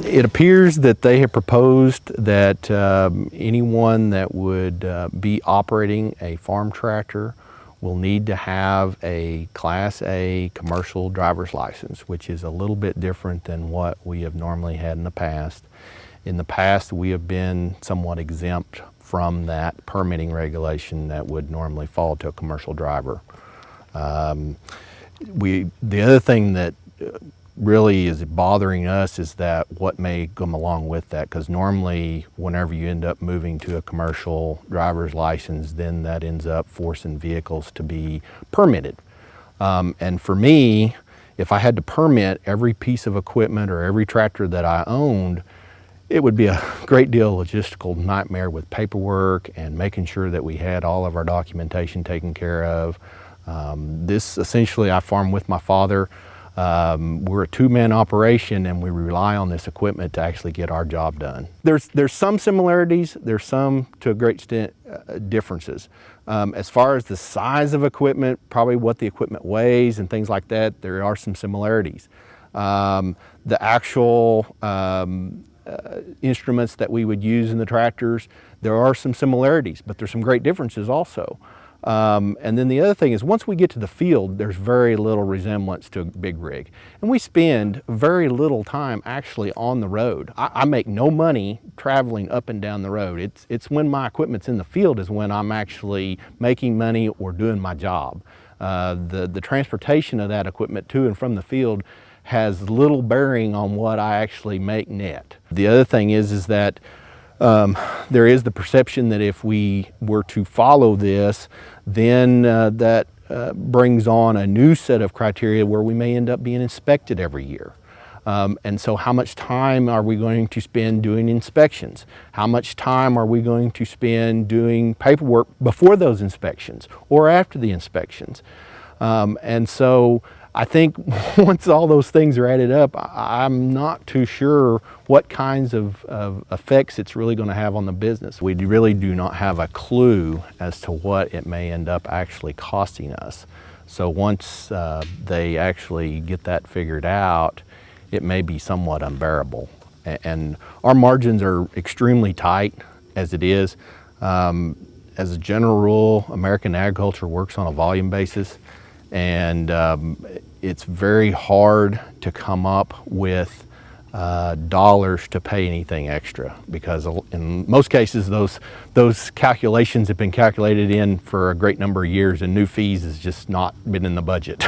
It appears that they have proposed that anyone that would be operating a farm tractor will need to have a Class A commercial driver's license, which is a little bit different than what we have normally had in the past. In the past, we have been somewhat exempt from that permitting regulation that would normally fall to a commercial driver. The other thing that really is bothering us is that what may come along with that, because normally whenever you end up moving to a commercial driver's license, then that ends up forcing vehicles to be permitted. And for me, if I had to permit every piece of equipment or every tractor that I owned, it would be a great deal of logistical nightmare with paperwork and making sure that we had all of our documentation taken care of. This essentially, I farm with my father. We're a two-man operation and we rely on this equipment to actually get our job done. There's some similarities, there's some to a great extent differences. As far as the size of equipment, probably what the equipment weighs and things like that, there are some similarities. The actual instruments that we would use in the tractors, there are some similarities, but there's some great differences also. And then the other thing is, once we get to the field, there's very little resemblance to a big rig. And we spend very little time actually on the road. I make no money traveling up and down the road. It's when my equipment's in the field is when I'm actually making money or doing my job. The transportation of that equipment to and from the field has little bearing on what I actually make net. The other thing is that there is the perception that if we were to follow this, then that brings on a new set of criteria where we may end up being inspected every year. And so how much time are we going to spend doing inspections? How much time are we going to spend doing paperwork before those inspections or after the inspections? And so I think once all those things are added up, I'm not too sure what kinds of effects it's really going to have on the business. We really do not have a clue as to what it may end up actually costing us. So once they actually get that figured out, it may be somewhat unbearable. And our margins are extremely tight as it is. As a general rule, American agriculture works on a volume basis. And it's very hard to come up with dollars to pay anything extra, because in most cases those calculations have been calculated in for a great number of years, and new fees has just not been in the budget.